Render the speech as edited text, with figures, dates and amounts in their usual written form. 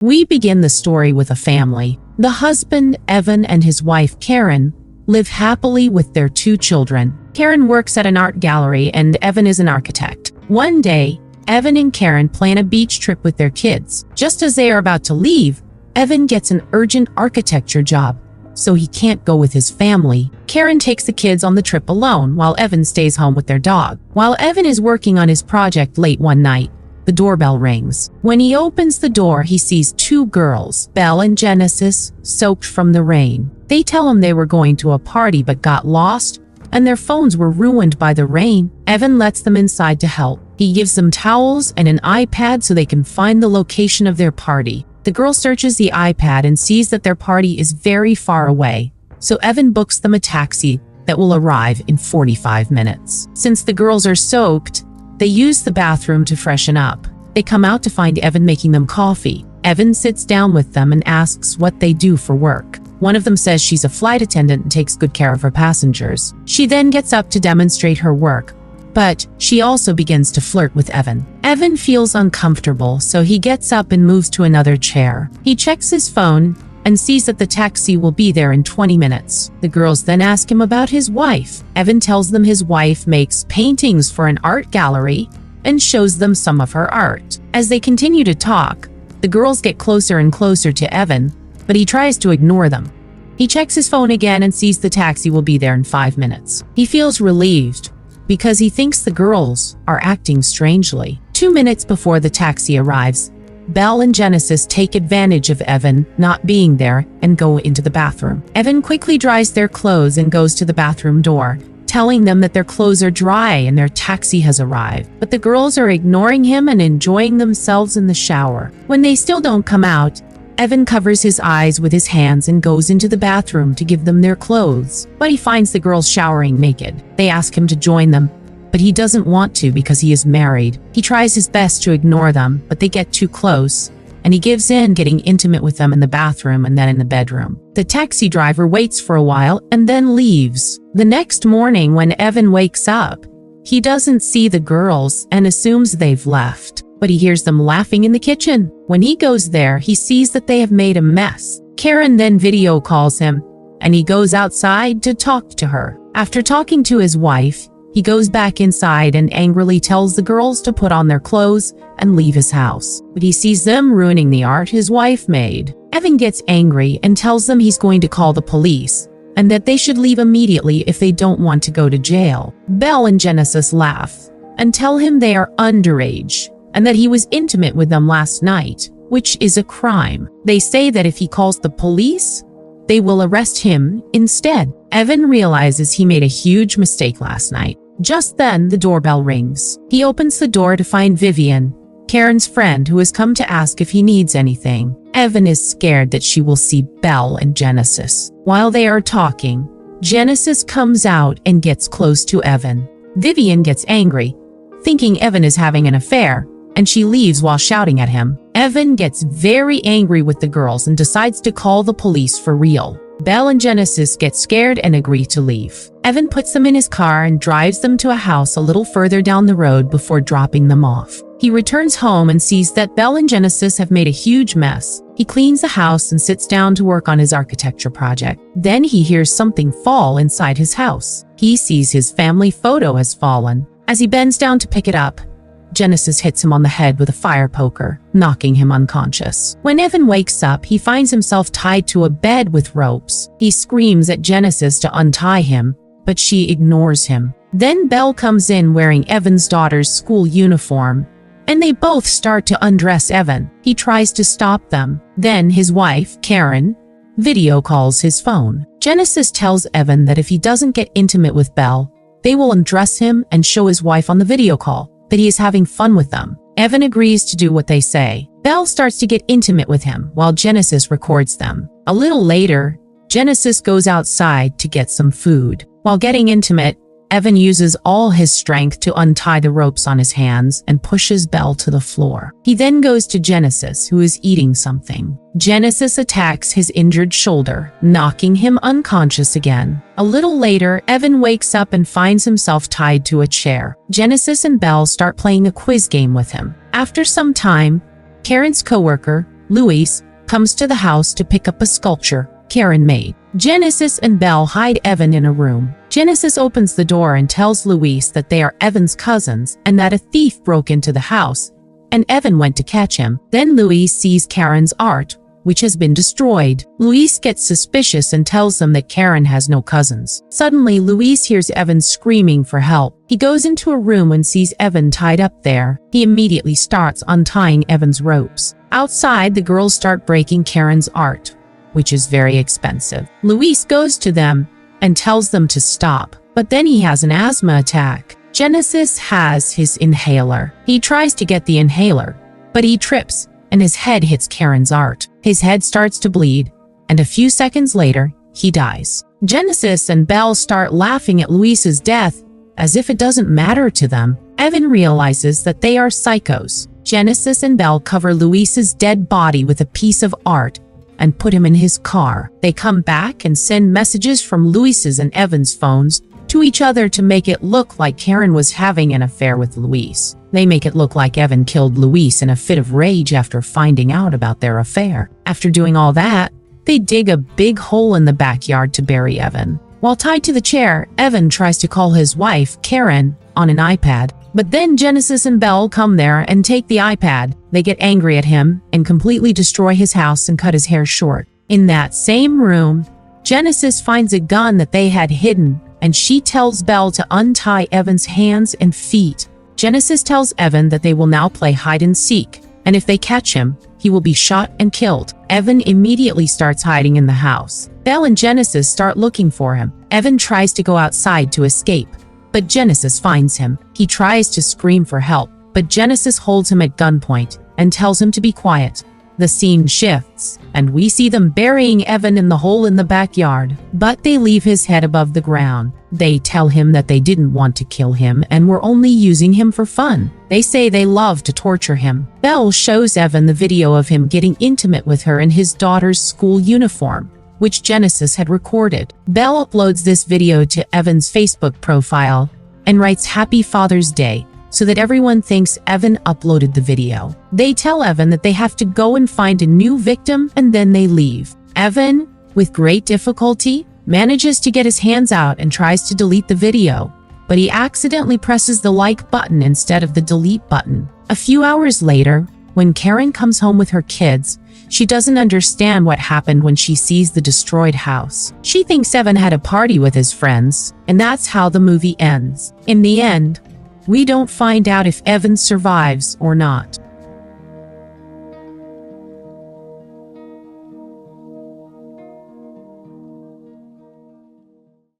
We begin the story with a family. The husband, Evan, and his wife, Karen, live happily with their 2 children. Karen works at an art gallery and Evan is an architect. One day, Evan and Karen plan a beach trip with their kids. Just as they are about to leave, Evan gets an urgent architecture job, so he can't go with his family. Karen takes the kids on the trip alone while Evan stays home with their dog. While Evan is working on his project late one night, the doorbell rings. When he opens the door, he sees 2 girls, Belle and Genesis, soaked from the rain. They tell him they were going to a party but got lost, and their phones were ruined by the rain. Evan lets them inside to help. He gives them towels and an iPad so they can find the location of their party. The girl searches the iPad and sees that their party is very far away, so Evan books them a taxi that will arrive in 45 minutes. Since the girls are soaked, they use the bathroom to freshen up. They come out to find Evan making them coffee. Evan sits down with them and asks what they do for work. One of them says she's a flight attendant and takes good care of her passengers. She then gets up to demonstrate her work, but she also begins to flirt with Evan. Evan feels uncomfortable, so he gets up and moves to another chair. He checks his phone and sees that the taxi will be there in 20 minutes. The girls then ask him about his wife. Evan tells them his wife makes paintings for an art gallery and shows them some of her art. As they continue to talk, the girls get closer and closer to Evan, but he tries to ignore them. He checks his phone again and sees the taxi will be there in 5 minutes. He feels relieved because he thinks the girls are acting strangely. 2 minutes before the taxi arrives, Belle and Genesis take advantage of Evan not being there and go into the bathroom. Evan quickly dries their clothes and goes to the bathroom door, telling them that their clothes are dry and their taxi has arrived. But the girls are ignoring him and enjoying themselves in the shower. When they still don't come out, Evan covers his eyes with his hands and goes into the bathroom to give them their clothes. But he finds the girls showering naked. They ask him to join them, but he doesn't want to because he is married. He tries his best to ignore them, but they get too close, and he gives in, getting intimate with them in the bathroom and then in the bedroom. The taxi driver waits for a while and then leaves. The next morning, when Evan wakes up, he doesn't see the girls and assumes they've left, but he hears them laughing in the kitchen. When he goes there, he sees that they have made a mess. Karen then video calls him, and he goes outside to talk to her. After talking to his wife, he goes back inside and angrily tells the girls to put on their clothes and leave his house. But he sees them ruining the art his wife made. Evan gets angry and tells them he's going to call the police and that they should leave immediately if they don't want to go to jail. Belle and Genesis laugh and tell him they are underage and that he was intimate with them last night, which is a crime. They say that if he calls the police, they will arrest him instead. Evan realizes he made a huge mistake last night. Just then, the doorbell rings. He opens the door to find Vivian, Karen's friend, who has come to ask if he needs anything. Evan is scared that she will see Belle and Genesis. While they are talking, Genesis comes out and gets close to Evan. Vivian gets angry, thinking Evan is having an affair, and she leaves while shouting at him. Evan gets very angry with the girls and decides to call the police for real. Belle and Genesis get scared and agree to leave. Evan puts them in his car and drives them to a house a little further down the road before dropping them off. He returns home and sees that Belle and Genesis have made a huge mess. He cleans the house and sits down to work on his architecture project. Then he hears something fall inside his house. He sees his family photo has fallen. As he bends down to pick it up, Genesis hits him on the head with a fire poker, knocking him unconscious. When Evan wakes up, he finds himself tied to a bed with ropes. He screams at Genesis to untie him, but she ignores him. Then Belle comes in wearing Evan's daughter's school uniform, and they both start to undress Evan. He tries to stop them. Then his wife, Karen, video calls his phone. Genesis tells Evan that if he doesn't get intimate with Belle, they will undress him and show his wife on the video call that he is having fun with them. Evan agrees to do what they say. Belle starts to get intimate with him while Genesis records them. A little later, Genesis goes outside to get some food. While getting intimate, Evan uses all his strength to untie the ropes on his hands and pushes Belle to the floor. He then goes to Genesis, who is eating something. Genesis attacks his injured shoulder, knocking him unconscious again. A little later, Evan wakes up and finds himself tied to a chair. Genesis and Belle start playing a quiz game with him. After some time, Karen's coworker, Luis comes to the house to pick up a sculpture Karen made. Genesis and Belle hide Evan in a room. Genesis opens the door and tells Luis that they are Evan's cousins and that a thief broke into the house, and Evan went to catch him. Then Luis sees Karen's art, which has been destroyed. Luis gets suspicious and tells them that Karen has no cousins. Suddenly, Luis hears Evan screaming for help. He goes into a room and sees Evan tied up there. He immediately starts untying Evan's ropes. Outside, the girls start breaking Karen's art, which is very expensive. Luis goes to them and tells them to stop, but then he has an asthma attack. Genesis has his inhaler. He tries to get the inhaler, but he trips and his head hits Karen's art. His head starts to bleed, and a few seconds later, he dies. Genesis and Belle start laughing at Luis's death as if it doesn't matter to them. Evan realizes that they are psychos. Genesis and Belle cover Luis's dead body with a piece of art and put him in his car. They come back and send messages from Luis's and Evan's phones to each other to make it look like Karen was having an affair with Luis. They make it look like Evan killed Luis in a fit of rage after finding out about their affair. After doing all that, they dig a big hole in the backyard to bury Evan. While tied to the chair, Evan tries to call his wife, Karen, on an iPad. But then Genesis and Belle come there and take the iPad. They get angry at him and completely destroy his house and cut his hair short. In that same room, Genesis finds a gun that they had hidden, and she tells Belle to untie Evan's hands and feet. Genesis tells Evan that they will now play hide and seek, and if they catch him, he will be shot and killed. Evan immediately starts hiding in the house. Belle and Genesis start looking for him. Evan tries to go outside to escape, but Genesis finds him. He tries to scream for help, but Genesis holds him at gunpoint and tells him to be quiet. The scene shifts, and we see them burying Evan in the hole in the backyard, but they leave his head above the ground. They tell him that they didn't want to kill him and were only using him for fun. They say they love to torture him. Belle shows Evan the video of him getting intimate with her in his daughter's school uniform, which Genesis had recorded. Belle uploads this video to Evan's Facebook profile and writes Happy Father's Day, so that everyone thinks Evan uploaded the video. They tell Evan that they have to go and find a new victim, and then they leave. Evan, with great difficulty, manages to get his hands out and tries to delete the video, but he accidentally presses the like button instead of the delete button. A few hours later, when Karen comes home with her kids, she doesn't understand what happened when she sees the destroyed house. She thinks Evan had a party with his friends, and that's how the movie ends. In the end, we don't find out if Evan survives or not.